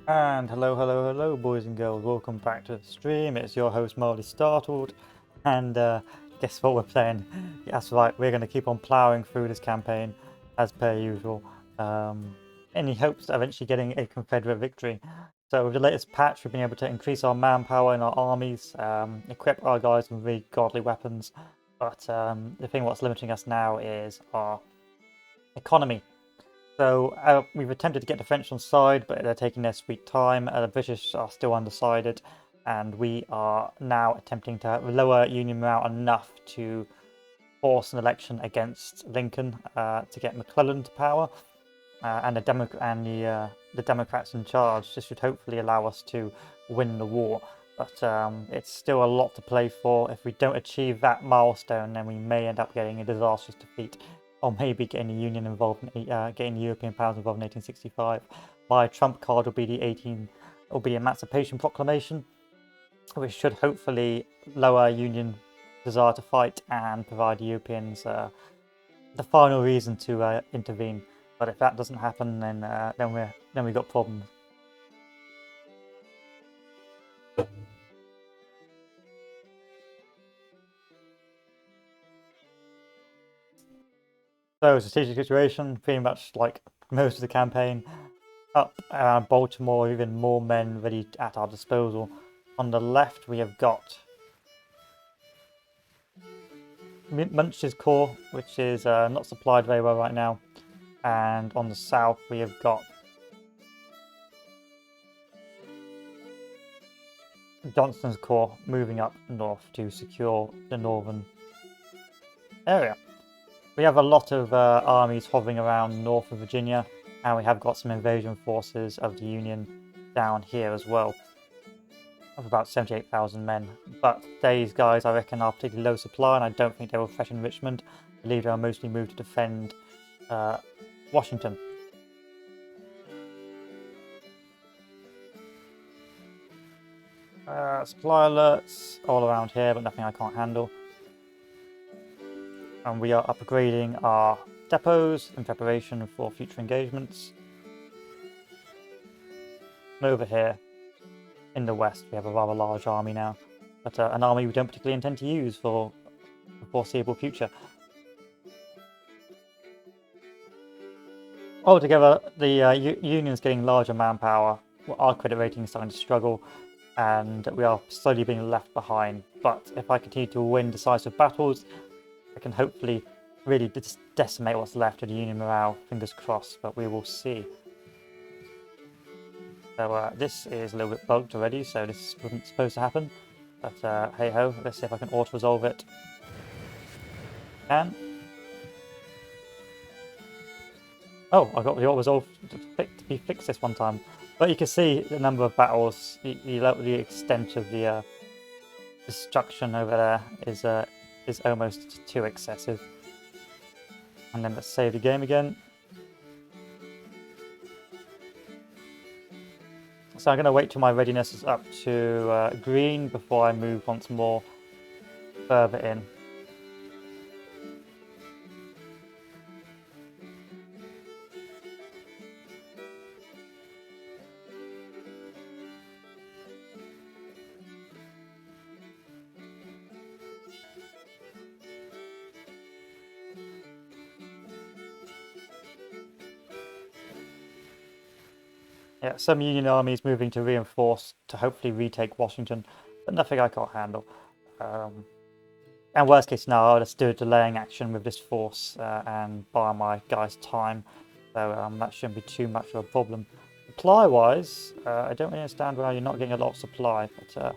And hello, boys and girls. Welcome back to the stream. It's your host, Mildly Startled. And guess what we're playing? That's right, we're going to keep on ploughing through this campaign as per usual. In hopes of eventually getting a Confederate victory. So with the latest patch, we've been able to increase our manpower in our armies, equip our guys with really godly weapons. But the thing what's limiting us now is our economy. So we've attempted to get the French on side, but they're taking their sweet time. The British are still undecided, and we are now attempting to lower Union morale enough to force an election against Lincoln to get McClellan to power, and the Democrats in charge. This should hopefully allow us to win the war. But it's still a lot to play for. If we don't achieve that milestone, then we may end up getting a disastrous defeat, or maybe getting the Union involved, getting the European powers involved in 1865. My trump card will be the Emancipation Proclamation, which should hopefully lower Union desire to fight and provide Europeans the final reason to intervene. But if that doesn't happen, then we've got problems. So, strategic situation, pretty much like most of the campaign. Up around Baltimore, even more men ready at our disposal. On the left, we have got Munch's Corps, which is not supplied very well right now. And on the south, we have got Johnston's Corps moving up north to secure the northern area. We have a lot of armies hovering around north of Virginia, and we have got some invasion forces of the Union down here as well, of about 78,000 men. But these guys, I reckon, are particularly low supply, and I don't think they will threaten Richmond. I believe they are mostly moved to defend Washington. Supply alerts all around here, but nothing I can't handle. And we are upgrading our depots in preparation for future engagements. And over here, in the west, we have a rather large army now, but an army we don't particularly intend to use for the foreseeable future. Altogether, the Union's getting larger manpower, our credit rating is starting to struggle, and we are slowly being left behind. But if I continue to win decisive battles, I can hopefully really decimate what's left of the Union morale, fingers crossed, but we will see. So this is a little bit bugged already, so this wasn't supposed to happen. But hey ho, let's see if I can auto-resolve it. Can. Oh, I got the auto-resolve to be fixed this one time. But you can see the number of battles, the extent of the destruction over there is almost too excessive. And then let's save the game again. So I'm going to wait till my readiness is up to green before I move once more further in. Yeah, some Union armies moving to reinforce to hopefully retake Washington, but nothing I can't handle. And worst case scenario, I'll just do a delaying action with this force and buy my guys time. So that shouldn't be too much of a problem. Supply-wise, I don't really understand why you're not getting a lot of supply, but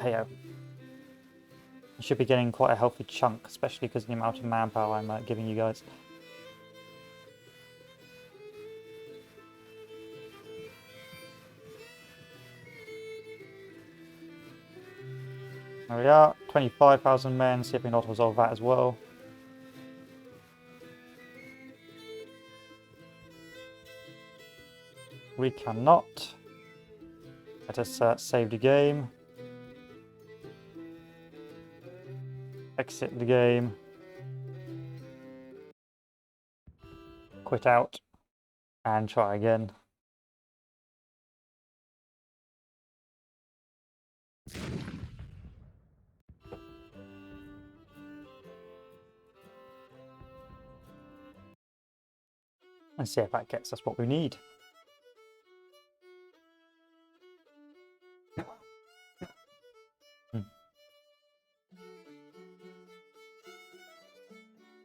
hey-oh. You should be getting quite a healthy chunk, especially because of the amount of manpower I'm giving you guys. There we are, 25,000 men, see if we can auto-resolve that as well. We cannot. Let us save the game. Exit the game. Quit out. And try again. and see if that gets us what we need.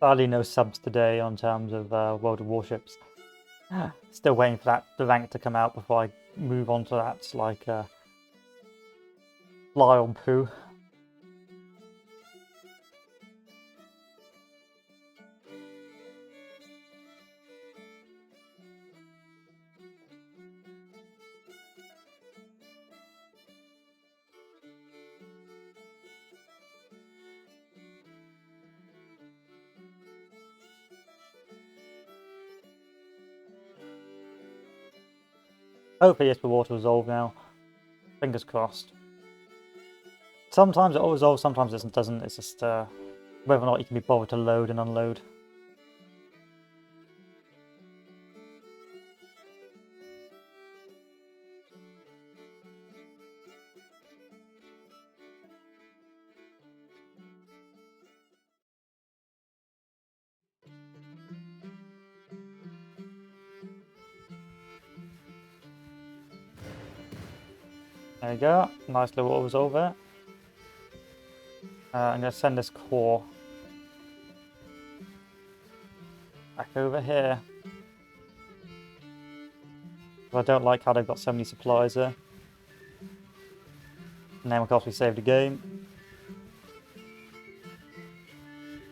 Hardly no subs today on terms of World of Warships. Still waiting for the rank to come out before I move on to that, like fly on poo. Hopefully it's the water resolve now. Fingers crossed. Sometimes it all resolves, sometimes it doesn't. It's just whether or not you can be bothered to load and unload. There you go, nice little auto resolve there. I'm going to send this core back over here. I don't like how they've got so many supplies there. And then of course we save the game.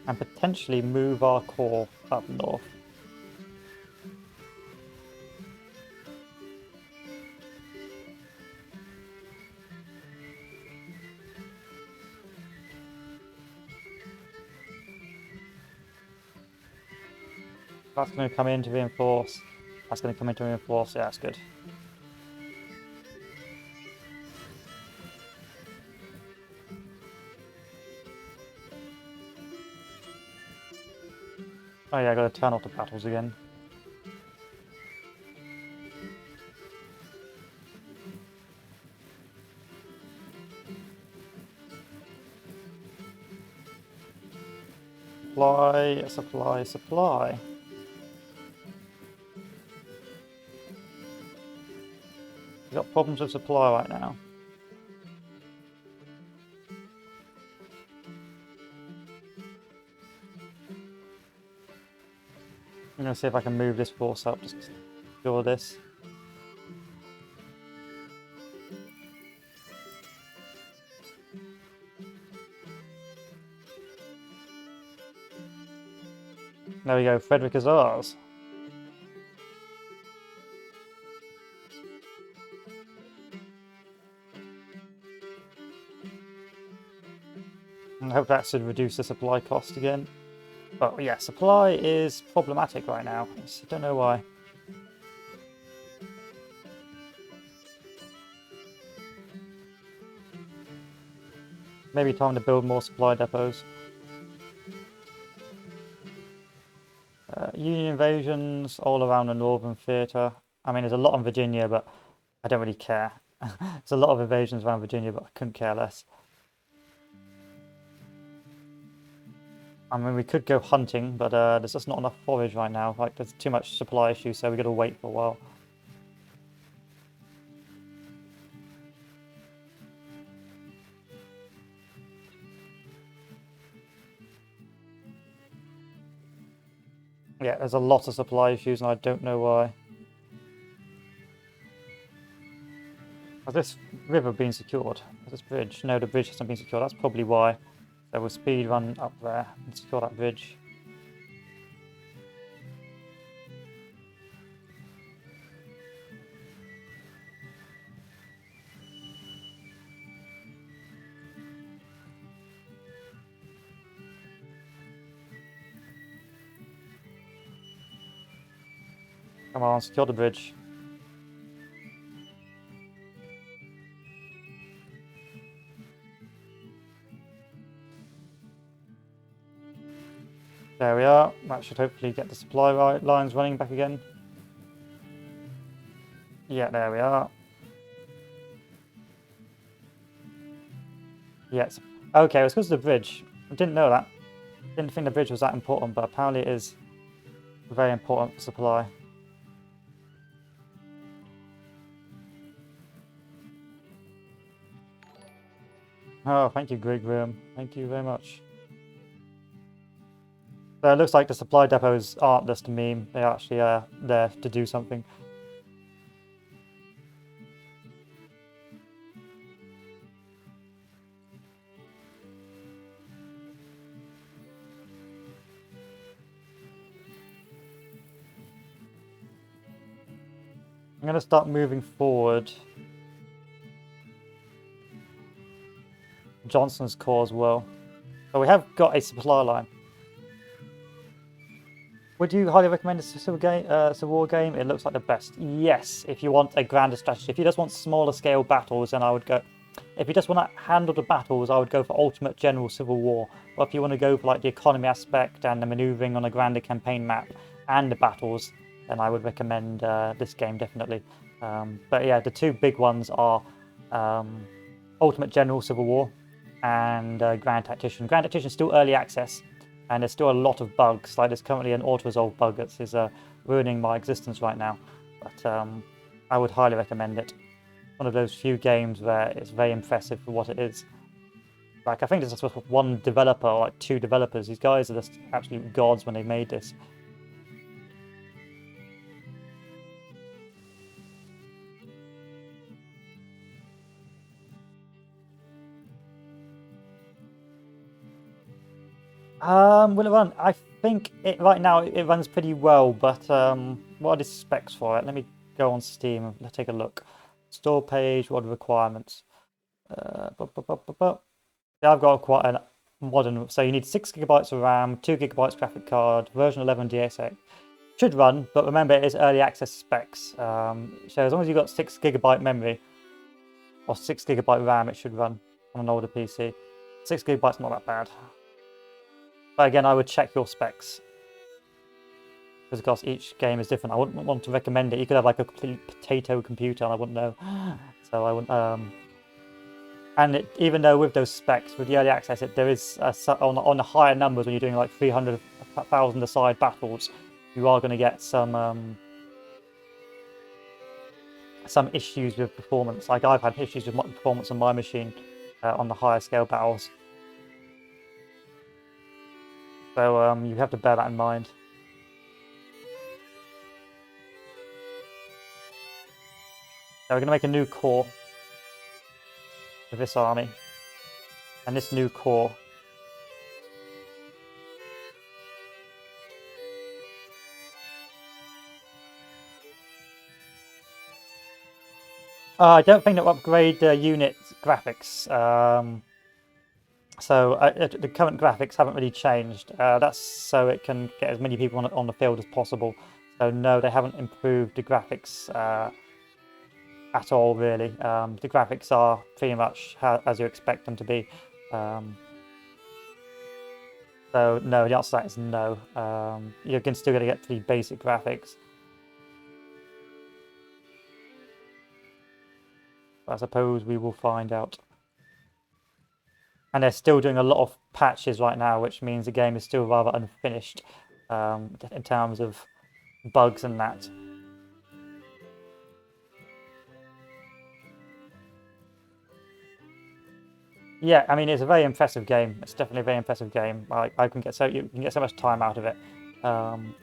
And potentially move our core up north. That's going to come in to reinforce. That's going to come in to reinforce. Yeah, that's good. Oh yeah, I got to turn off the battles again. Supply, supply, supply. We've got problems with supply right now. I'm going to see if I can move this force up, just to secure this. There we go, Frederick is ours. And I hope that should reduce the supply cost again. But yeah, supply is problematic right now. I don't know why. Maybe time to build more supply depots. Union invasions all around the northern theatre. I mean, there's a lot in Virginia, but I don't really care. There's a lot of invasions around Virginia, but I couldn't care less. I mean, we could go hunting, but there's just not enough forage right now. Like, there's too much supply issues, so we got to wait for a while. Yeah, there's a lot of supply issues, and I don't know why. Has this river been secured? Has this bridge? No, the bridge hasn't been secured. That's probably why. So we'll speed run up there and secure that bridge. Come on, secure the bridge. There we are. That should hopefully get the supply lines running back again. Yeah, there we are. Yes. Okay, it was because of the bridge. I didn't know that. Didn't think the bridge was that important, but apparently it is very important for supply. Oh, thank you, Greg Room. Thank you very much. So it looks like the supply depots aren't just a meme. They actually are there to do something. I'm going to start moving forward. Johnson's Corps as well. So we have got a supply line. Would you highly recommend a Civil War game? It looks like the best. Yes, if you want a grander strategy. If you just want smaller scale battles, then I would go. If you just want to handle the battles, I would go for Ultimate General Civil War. But if you want to go for like the economy aspect and the maneuvering on a grander campaign map and the battles, then I would recommend this game definitely. But yeah, the two big ones are Ultimate General Civil War and Grand Tactician. Grand Tactician is still early access, and there's still a lot of bugs. Like there's currently an auto-resolve bug that is ruining my existence right now. But I would highly recommend it. One of those few games where it's very impressive for what it is. Like I think there's just one developer or like two developers. These guys are just absolute gods when they made this. Will it run? I think it right now it runs pretty well, but what are the specs for it? Let me go on Steam and take a look. Store page, what are the requirements? Yeah, I've got quite a modern, so you need 6 gigabytes of RAM, 2 gigabytes graphic card, version 11 DSA. Should run, but remember it is early access specs. So as long as you've got 6 gigabyte memory or 6 gigabyte RAM, it should run on an older PC. 6 gigabytes not that bad. But again, I would check your specs. Because of course each game is different. I wouldn't want to recommend it. You could have like a complete potato computer and I wouldn't know. So I wouldn't and even though with those specs, with the early access, there is on the higher numbers when you're doing like 300,000 aside battles, you are going to get some issues with performance. Like I've had issues with performance on my machine on the higher scale battles. So you have to bear that in mind. So we're going to make a new corps with this army. And this new corps. I don't think that will upgrade the unit graphics. So the current graphics haven't really changed. That's so it can get as many people on the field as possible. So no, they haven't improved the graphics at all, really. The graphics are pretty much as you expect them to be. So no, the answer to that is no. You're still going to get pretty basic graphics. I suppose we will find out. And they're still doing a lot of patches right now, which means the game is still rather unfinished in terms of bugs and that. Yeah, I mean it's a very impressive game. It's definitely a very impressive game. I can get you can get so much time out of it, and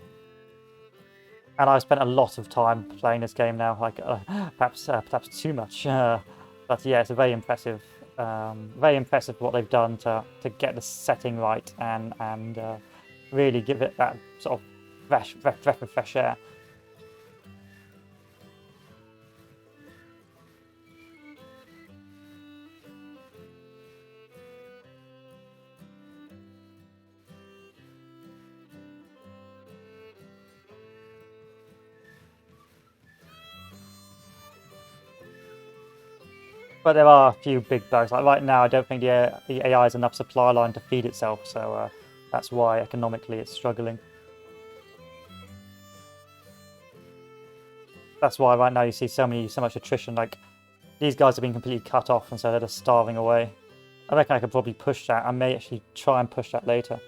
I've spent a lot of time playing this game now, like perhaps too much. But yeah, it's a very impressive what they've done to get the setting right and really give it that sort of breath of fresh air. But there are a few big bugs. Like right now, I don't think the AI has enough supply line to feed itself, so that's why economically it's struggling. That's why right now you see so much attrition. Like these guys have been completely cut off, and so they're just starving away. I reckon I could probably push that. I may actually try and push that later.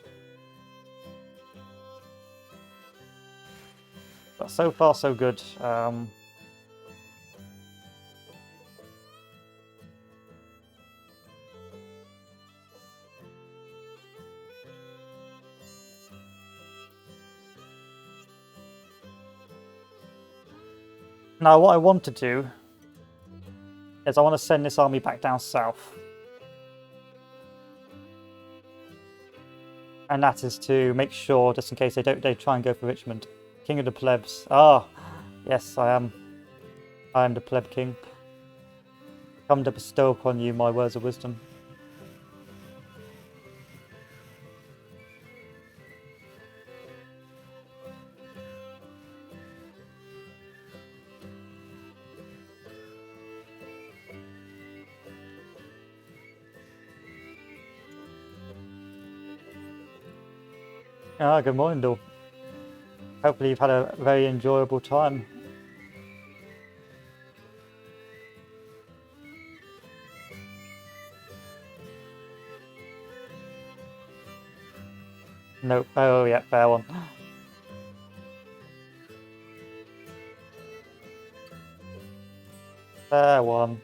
But so far, so good. Now what I want to do is I want to send this army back down south. And that is to make sure, just in case they try and go for Richmond. King of the plebs. Ah, yes, I am. I am the pleb king. Come to bestow upon you my words of wisdom. Ah, good morning, Dol. Hopefully you've had a very enjoyable time. Nope. Oh, yeah, fair one. Fair one.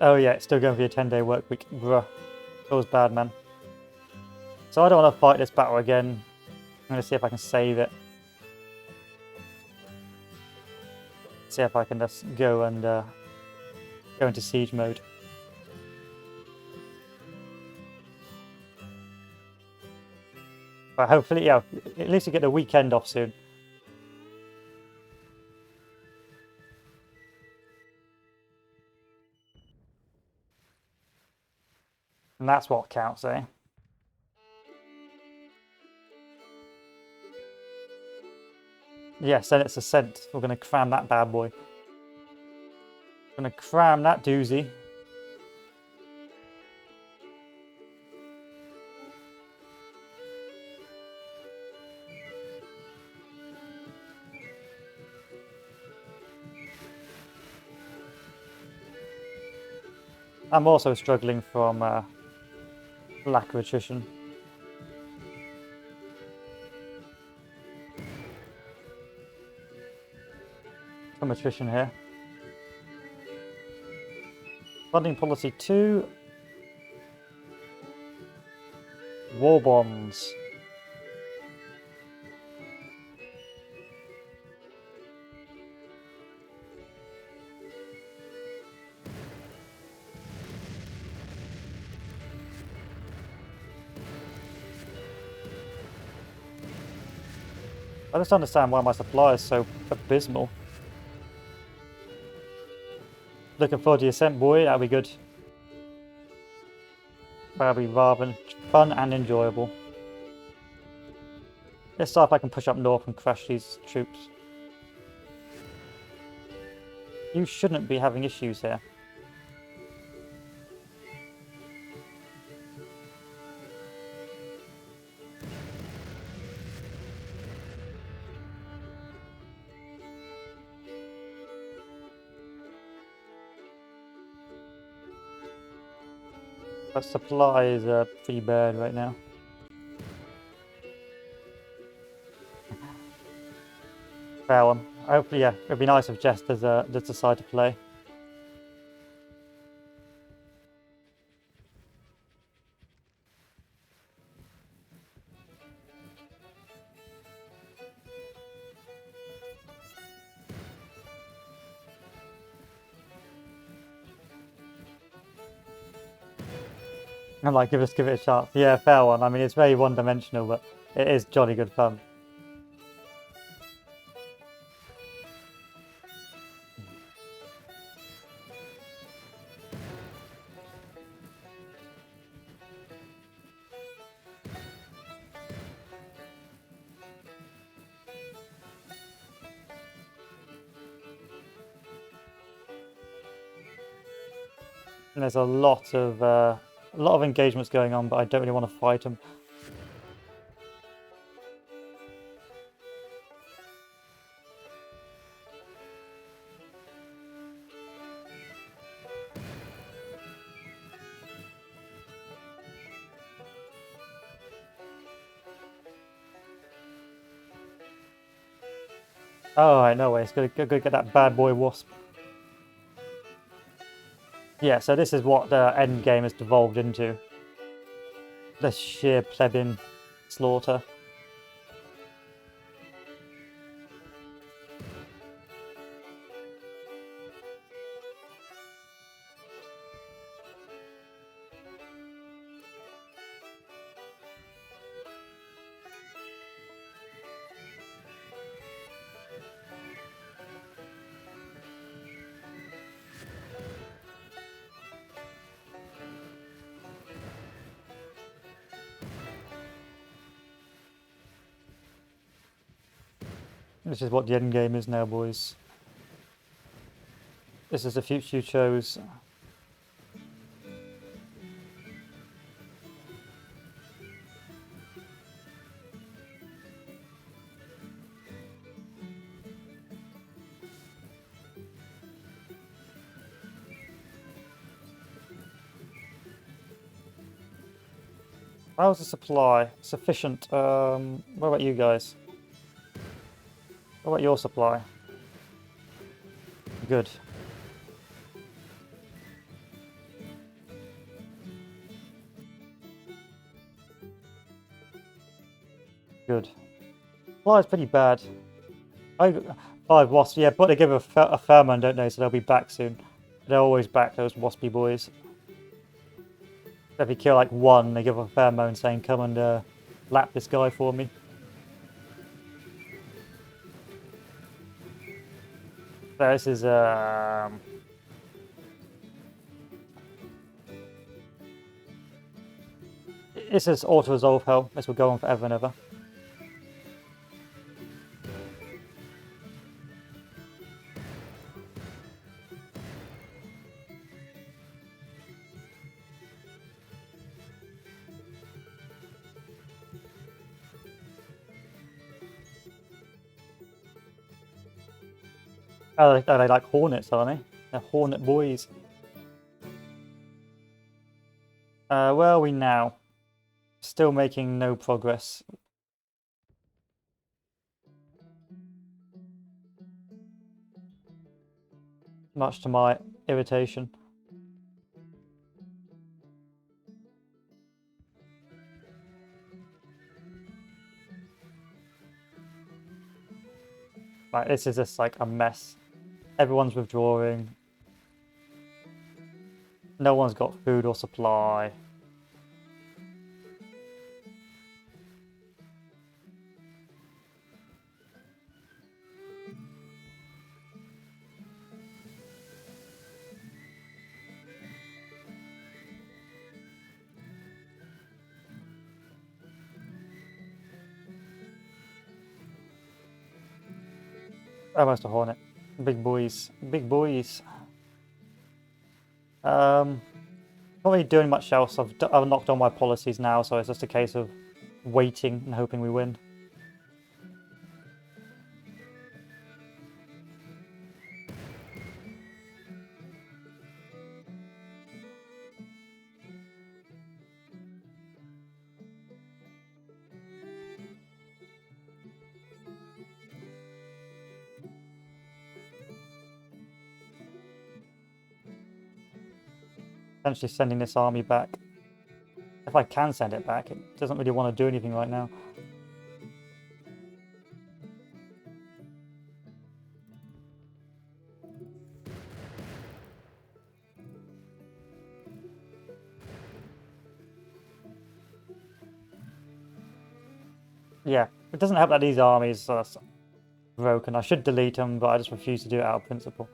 Oh, yeah, it's still going for your 10-day work week. Bruh. That was bad, man. So I don't want to fight this battle again. I'm going to see if I can save it. See if I can just go and go into siege mode. But hopefully, yeah, at least you get the weekend off soon. And that's what counts, eh? Yes, then it's ascent. We're going to cram that bad boy. Going to cram that doozy. I'm also struggling from lack of attrition. Some attrition here. Funding policy 2. War bonds. I just understand why my supply is so abysmal. Looking forward to the ascent, boy. That'll be good. That'll be rather fun and enjoyable. Let's see if I can push up north and crush these troops. You shouldn't be having issues here. But supply is pretty bad right now. Fair one. Hopefully, yeah, it'd be nice if Jess does decide to play. And like, give it a chance. Yeah, fair one. I mean, it's very one-dimensional, but it is jolly good fun. And there's a lot of engagements going on, but I don't really want to fight them. Oh, right, no way. It's gonna go get that bad boy wasp. Yeah, so this is what the end game has devolved into. The sheer plebeian slaughter. This is what the end game is now, boys. This is the future you chose. How's the supply? Sufficient. What about you guys? What about your supply? Good. Good. Supply is pretty bad. 5 wasps, yeah, but they give a pheromone, don't they? So they'll be back soon. They're always back, those waspy boys. So if you kill like one, they give a pheromone saying, come and lap this guy for me. So this is this is auto-resolve hell. This will go on forever and ever. Oh, they like hornets, aren't they? They're hornet boys. Where are we now? Still making no progress. Much to my irritation. Right, this is just like a mess. Everyone's withdrawing. No one's got food or supply. Almost a hornet. Big boys. Big boys. Not really doing much else. I've knocked on my policies now, so it's just a case of waiting and hoping we win. Potentially sending this army back. If I can send it back, it doesn't really want to do anything right now. Yeah, it doesn't help that these armies are broken. I should delete them, but I just refuse to do it out of principle.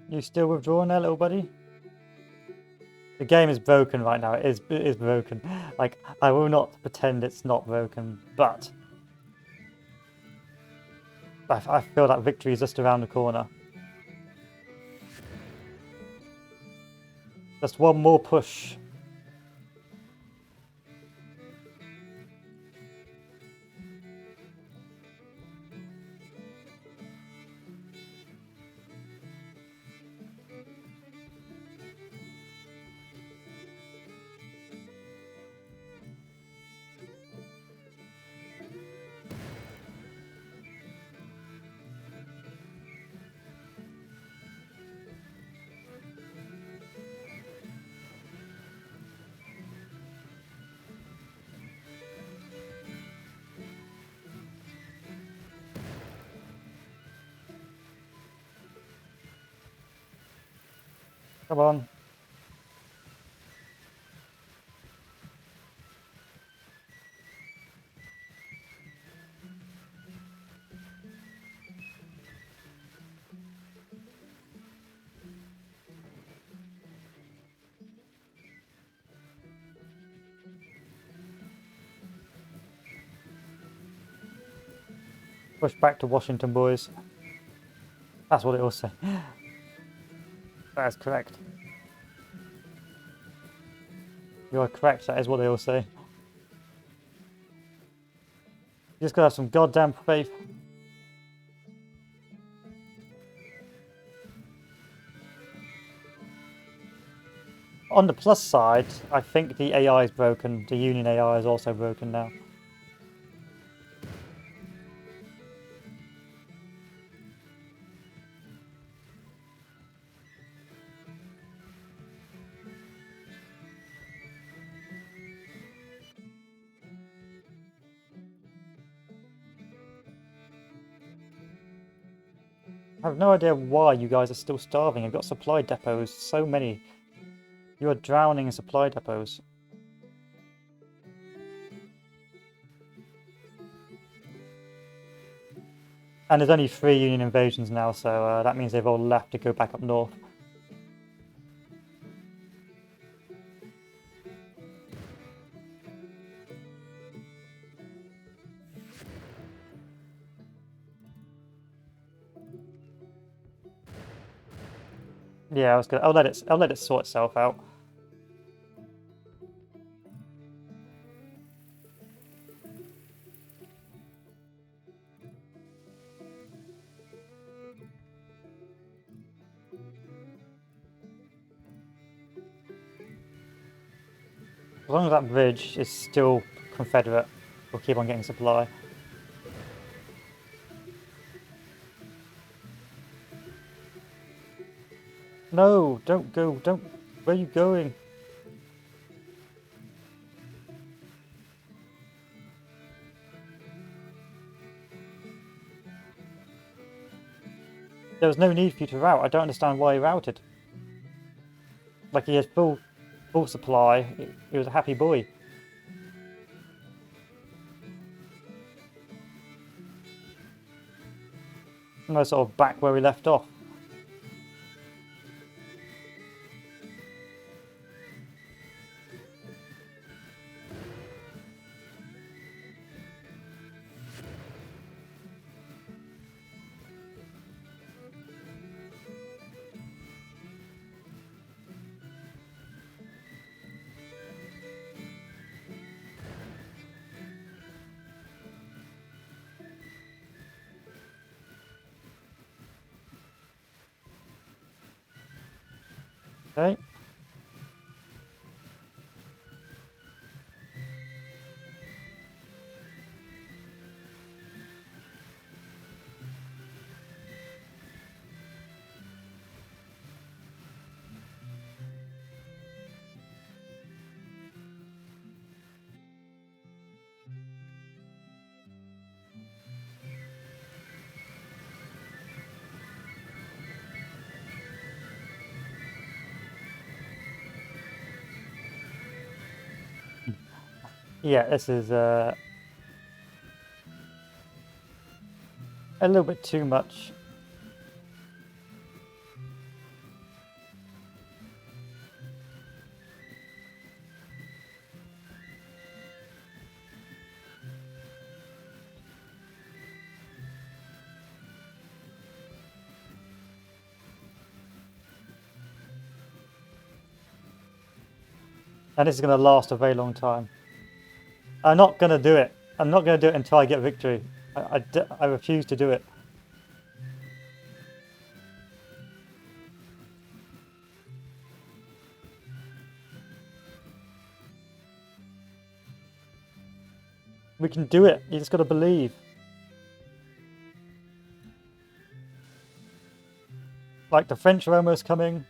You still withdrawing there, little buddy? The game is broken right now. It is broken. Like, I will not pretend it's not broken, but I feel that victory is just around the corner. Just one more push. Come on. Push back to Washington, boys. That's what it will say. That is correct. You are correct, that is what they all say. You just gotta have some goddamn faith. On the plus side, I think the AI is broken. The Union AI is also broken now. I have no idea why you guys are still starving. You've got supply depots, so many. You are drowning in supply depots. And there's only 3 Union invasions now, so that means they've all left to go back up north. Yeah, I was gonna. I'll let it sort itself out. As long as that bridge is still Confederate, we'll keep on getting supply. No, don't go. Don't. Where are you going? There was no need for you to route. I don't understand why you routed. Like he had full supply. He was a happy boy. And we're sort of back where we left off. Okay. Yeah, this is a little bit too much. And this is going to last a very long time. I'm not going to do it. I'm not going to do it until I get victory. I refuse to do it. We can do it. You just got to believe. Like the French are almost coming.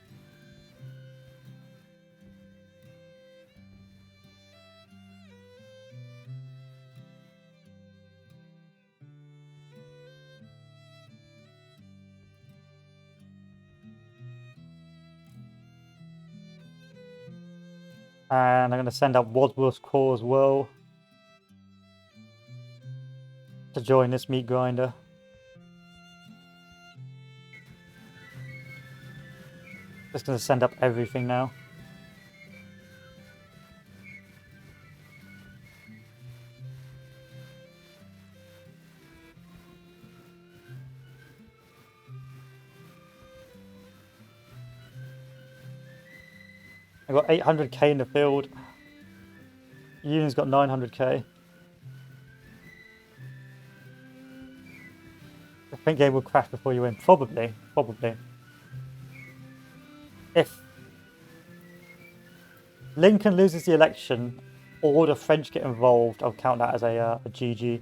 And I'm going to send up Wadsworth's Corps as well to join this meat grinder. Just going to send up everything now. I've got 800k in the field. Union's got 900k. I think game will crash before you win. Probably. Probably. If Lincoln loses the election or the French get involved, I'll count that as a GG.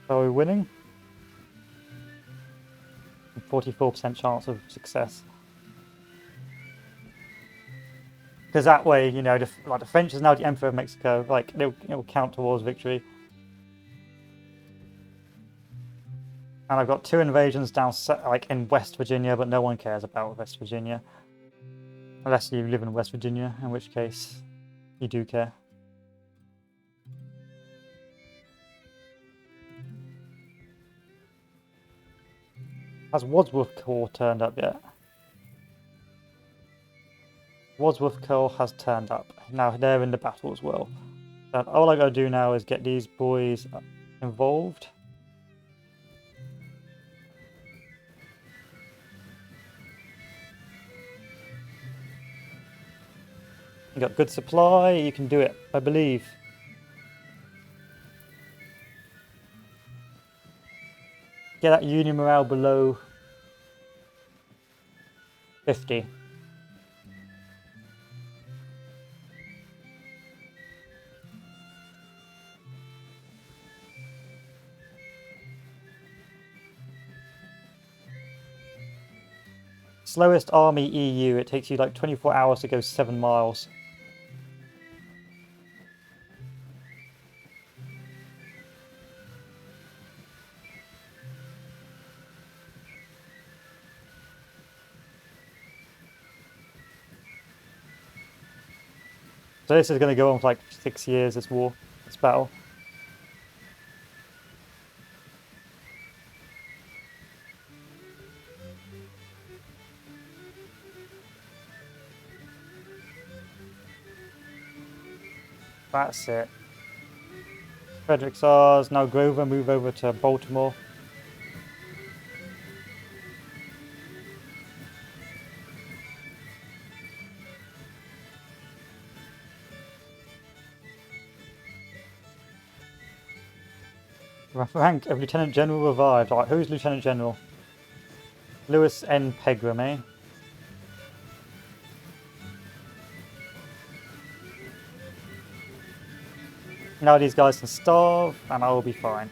So are we winning? 44% chance of success. Because that way, you know, the French is now the Emperor of Mexico. Like, it'll count towards victory. And I've got 2 invasions down, like, in West Virginia, but no one cares about West Virginia. Unless you live in West Virginia, in which case you do care. Has Wadsworth Corps turned up yet? Wadsworth Corps has turned up. Now they're in the battle as well. So all I gotta do now is get these boys involved. You got good supply, you can do it, I believe. Get that Union morale below 50. Slowest army EU, it takes you like 24 hours to go 7 miles. So this is going to go on for like 6 years, this war, this battle. That's it. Frederick's ours. Now Grover, move over to Baltimore. Rank of Lieutenant General revived. Alright, who's Lieutenant General? Lewis N. Pegram, eh? Now these guys can starve, and I will be fine.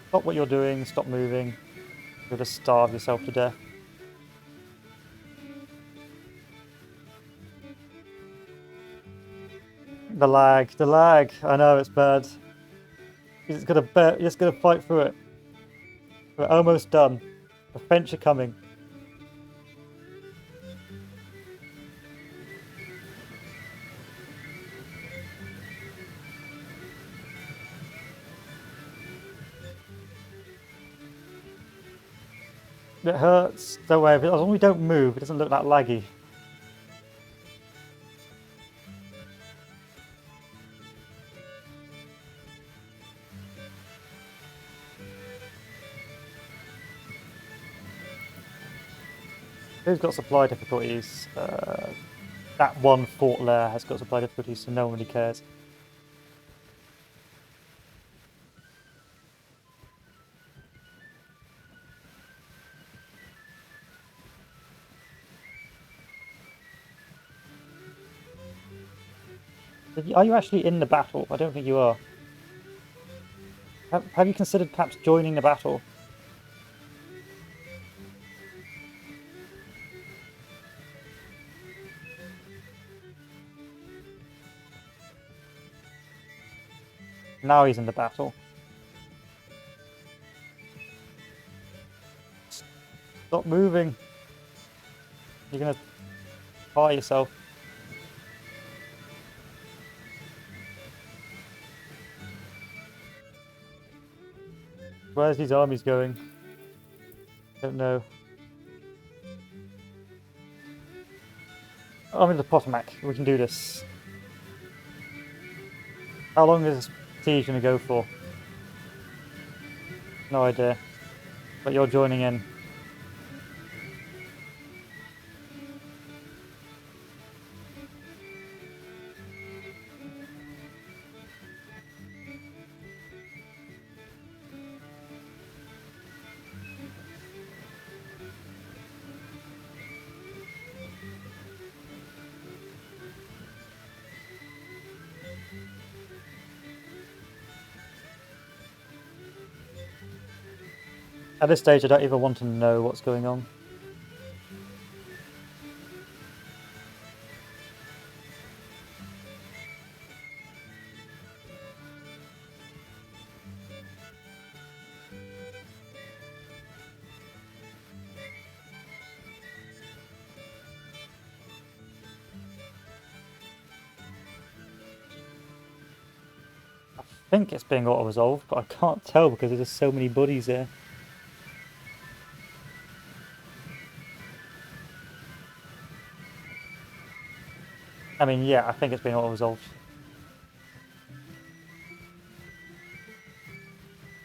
Stop what you're doing, stop moving. You'll just starve yourself to death. The lag. I know it's bad. You're just gonna fight through it. We're almost done. The French are coming. It hurts. Don't worry, as long as we don't move, it doesn't look that laggy. Who's got supply difficulties? That one Fort Lair has got supply difficulties, so no one really cares. Are you actually in the battle? I don't think you are. Have you considered perhaps joining the battle? Now he's in the battle. Stop moving. You're gonna fire yourself. Where's these armies going? Don't know. I'm in the Potomac. We can do this. How long is this siege gonna go for? No idea. But you're joining in. At this stage, I don't even want to know what's going on. I think it's being auto-resolved, but I can't tell because there's just so many buddies there. I mean, yeah, I think it's being auto-resolved.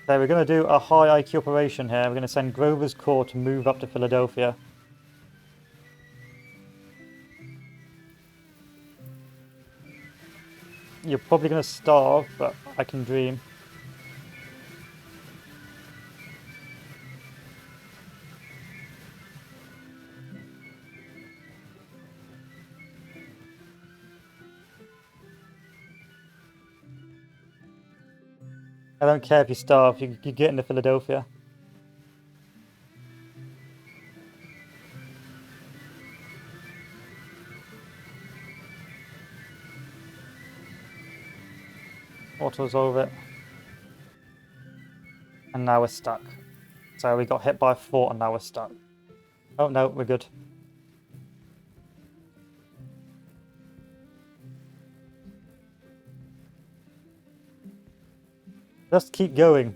So we're going to do a high IQ operation here. We're going to send Grover's Corps to move up to Philadelphia. You're probably going to starve, but I can dream. I don't care if you starve, you get into Philadelphia. Auto-resolve it. And now we're stuck. So we got hit by a fort and now we're stuck. Oh no, we're good. Just keep going.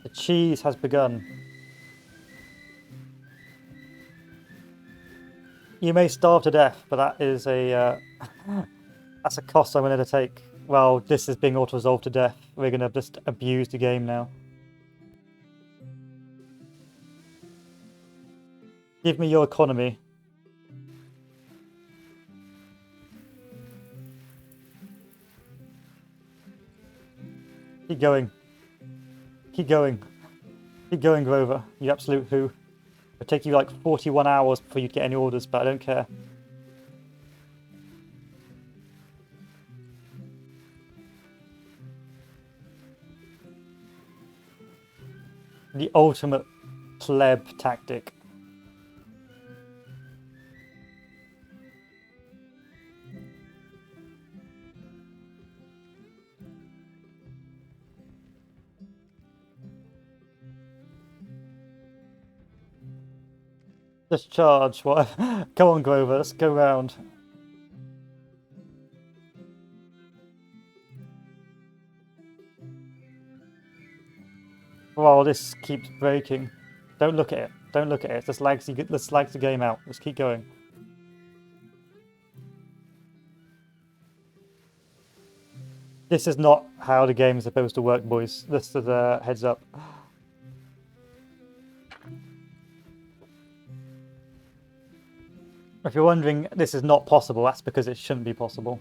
The cheese has begun. You may starve to death, but that is a that's a cost I'm going to take. Well, this is being auto-resolved to death. We're going to just abuse the game now. Give me your economy. Keep going. Keep going. Keep going, Grover. You absolute who. It'll take you like 41 hours before you get any orders, but I don't care. The ultimate pleb tactic. Just charge, what? Come on, Grover, let's go round. Well, this keeps breaking. Don't look at it. Don't look at it. This lags the game out. Let's keep going. This is not how the game is supposed to work, boys. This is a heads up. If you're wondering this is not possible, that's because it shouldn't be possible.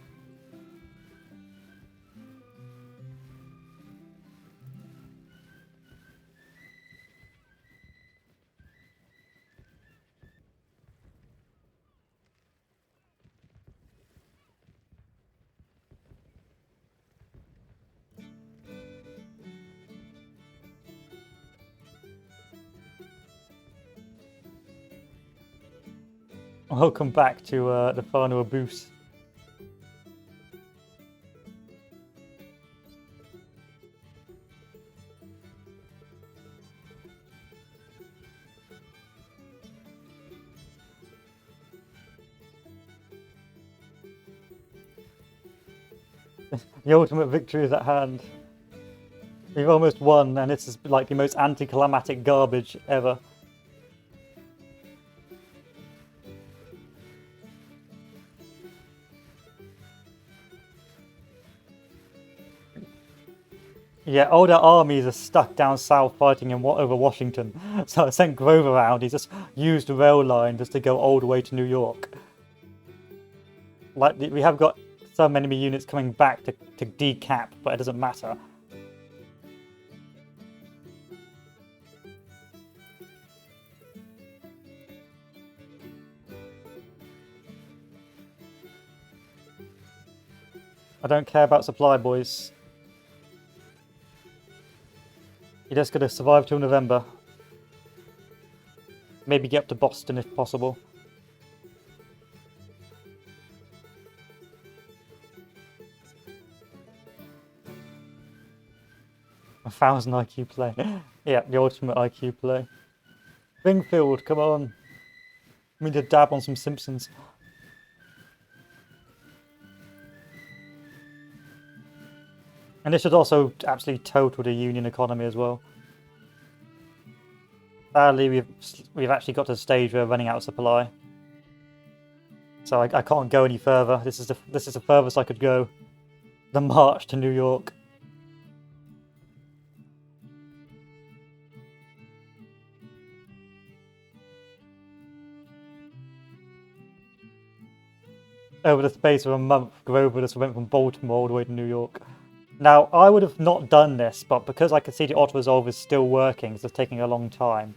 Welcome back to the final boost. The ultimate victory is at hand. We've almost won, and this is like the most anticlimactic garbage ever. Yeah, all their armies are stuck down south fighting over Washington. So I sent Grove around. He just used the rail line just to go all the way to New York. Like, we have got some enemy units coming back to decap, but it doesn't matter. I don't care about supply, boys. You're just going to survive till November. Maybe get up to Boston if possible. A 1000 IQ play. Yeah, the ultimate IQ play. Springfield, come on. We need to dab on some Simpsons. And this should also absolutely total the Union economy as well. Sadly, we've actually got to the stage where we're running out of supply. So I can't go any further. This is the furthest I could go. The march to New York. Over the space of a month, Grover just went from Baltimore all the way to New York. Now, I would have not done this, but because I could see the auto-resolve is still working, it's just taking a long time.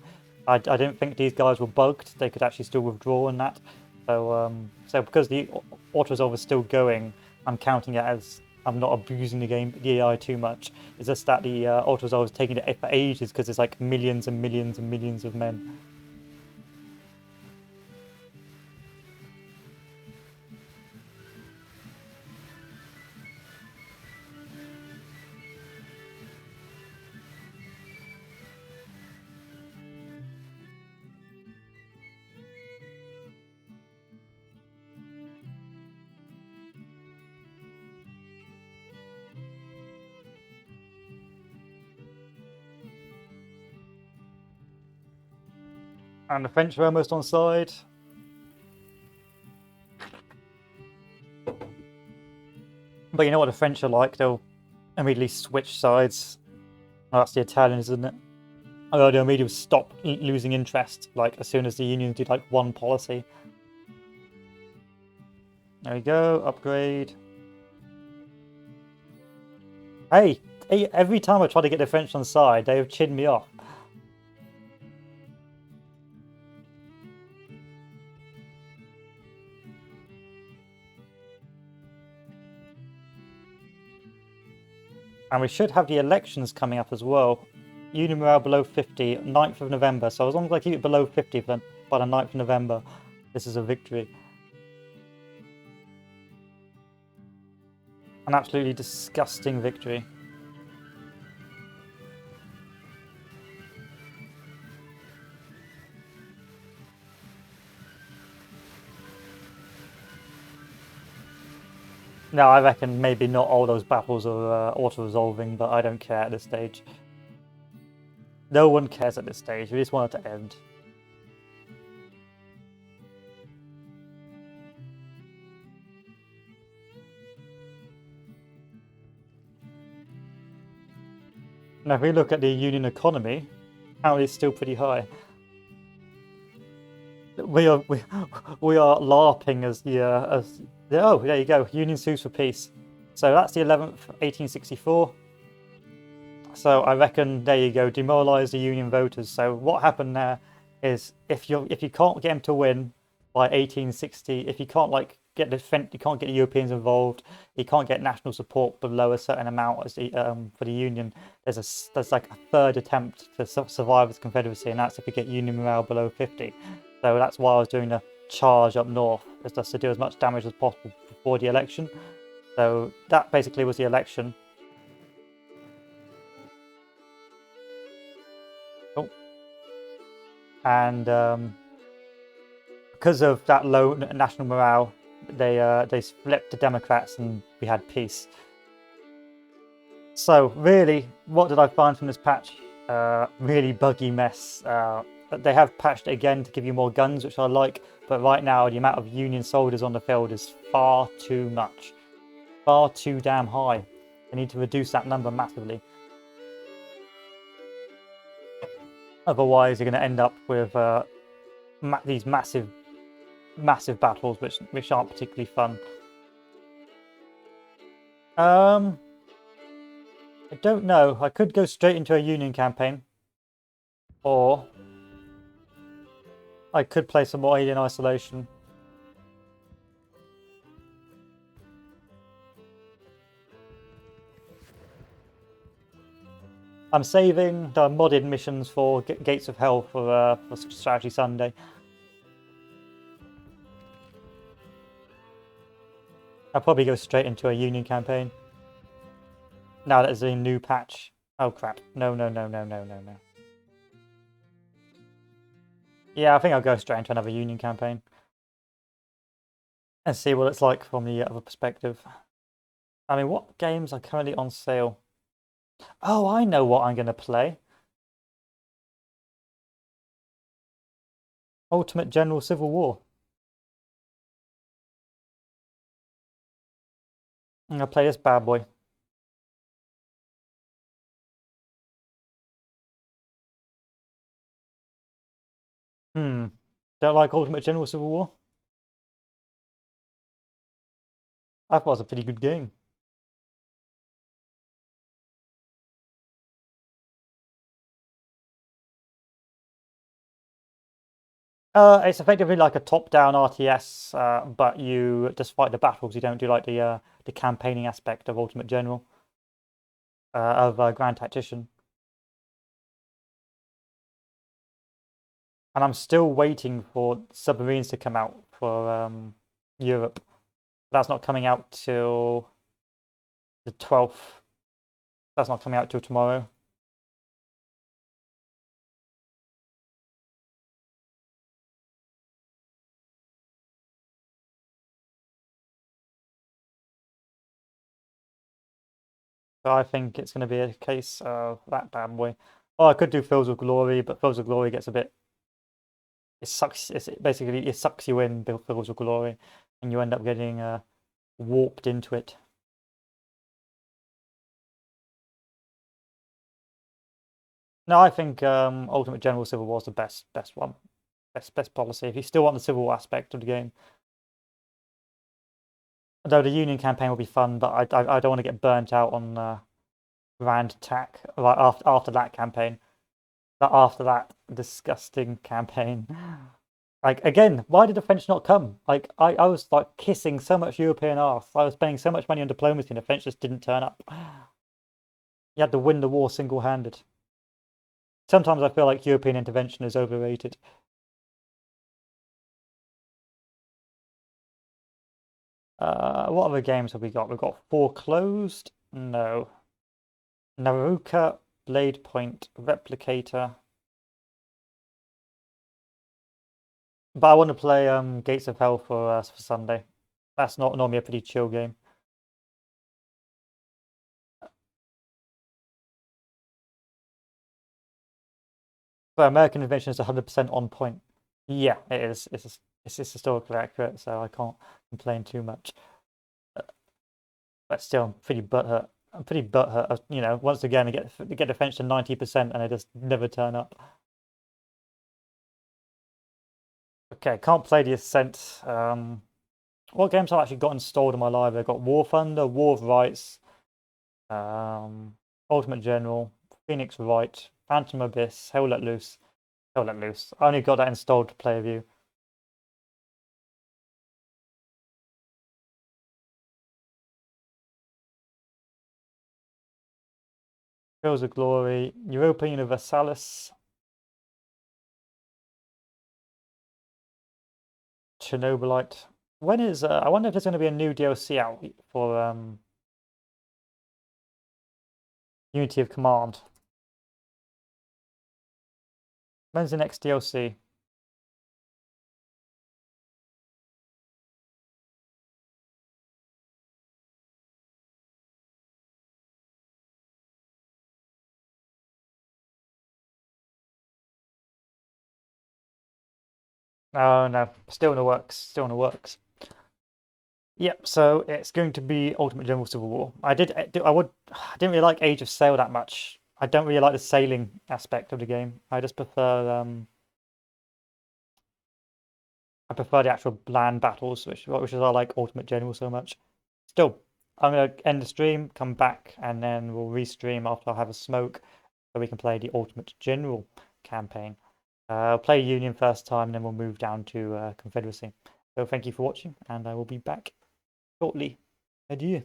I didn't think these guys were bugged. They could actually still withdraw in that. So because the auto-resolve is still going, I'm counting it as I'm not abusing the AI too much. It's just that the auto-resolve is taking it for ages because there's like millions and millions and millions of men. And the French are almost on side. But you know what the French are like, they'll immediately switch sides. Oh, that's the Italians, isn't it? Oh, they'll immediately stop losing interest, like as soon as the Unions do like one policy. There we go, upgrade. Hey, every time I try to get the French on side, they have chinned me off. And we should have the elections coming up as well. Union morale below 50, 9th of November. So as long as I keep it below 50 by the 9th of November, this is a victory. An absolutely disgusting victory. No, I reckon maybe not all those battles are auto-resolving, but I don't care at this stage. No one cares at this stage, we just want it to end. Now if we look at the Union economy, apparently it's still pretty high. We are LARPing as oh, there you go, Union sues for peace. So that's the 11th, 1864. So I reckon, there you go, demoralise the Union voters. So what happened there is if you can't get them to win by 1860, if you can't like get you can't get the Europeans involved, you can't get national support below a certain amount as the, for the Union, there's like a third attempt to survive as Confederacy, and that's if you get Union morale below 50. So that's why I was doing the charge up north, just to do as much damage as possible before the election. So that basically was the election. Oh. And because of that low national morale, they flipped to Democrats and we had peace. So really, what did I find from this patch? Really buggy mess. They have patched it again to give you more guns, which I like, but right now the amount of Union soldiers on the field is far too much. Far too damn high. They need to reduce that number massively. Otherwise, you're going to end up with these massive battles, which aren't particularly fun. I don't know. I could go straight into a Union campaign, or I could play some more Alien Isolation. I'm saving the modded missions for Gates of Hell for Strategy Sunday. I'll probably go straight into a Union campaign. Now that there's a new patch. Oh crap. No. Yeah, I think I'll go straight into another Union campaign. And see what it's like from the other perspective. I mean, what games are currently on sale? Oh, I know what I'm going to play. Ultimate General Civil War. I'm going to play this bad boy. Don't like Ultimate General Civil War? I thought it was a pretty good game. It's effectively like a top-down RTS, but you just fight the battles. You don't do like the campaigning aspect of Ultimate General, of Grand Tactician. And I'm still waiting for Submarines to come out for Europe. That's not coming out till the 12th. That's not coming out till tomorrow. So I think it's going to be a case of that bad boy. Oh, I could do Fields of Glory, but Fields of Glory gets a bit... It sucks. It sucks you in, Fields of Glory, and you end up getting warped into it. No, I think Ultimate General Civil War is the best one, best policy. If you still want the civil aspect of the game, although the Union campaign will be fun, but I don't want to get burnt out on Grand Attack right after that campaign. After that disgusting campaign. Like, again, why did the French not come? Like, I was like kissing so much European arse. I was spending so much money on diplomacy and the French just didn't turn up. You had to win the war single-handed. Sometimes I feel like European intervention is overrated. What other games have we got? We've got Foreclosed? No. Naruka, Blade Point, Replicator. But I want to play Gates of Hell for Sunday. That's not normally a pretty chill game. But American Invention is 100% on point. Yeah, it is. It's historically accurate, so I can't complain too much. But still, I'm pretty butthurt. I'm pretty butthurt. You know, once again, I get the French to 90% and they just never turn up. Okay, can't play the Ascent. What games I've actually got installed in my library? I've got War Thunder, War of Rights, Ultimate General, Phoenix Wright, Phantom Abyss, Hell Let Loose. Hell Let Loose. I only got that installed to play with you. Fields of Glory, Europa Universalis, Chernobylite. When is I wonder if there's going to be a new DLC out for Unity of Command. When's the next DLC? Oh no, still in the works. Still in the works. Yep. So it's going to be Ultimate General Civil War. I didn't really like Age of Sail that much. I don't really like the sailing aspect of the game. I just prefer I prefer the actual land battles, which is why I like Ultimate General so much. Still, I'm gonna end the stream, come back, and then we'll restream after I have a smoke, so we can play the Ultimate General campaign. I'll play Union first time, and then we'll move down to Confederacy. So thank you for watching, and I will be back shortly. Adieu.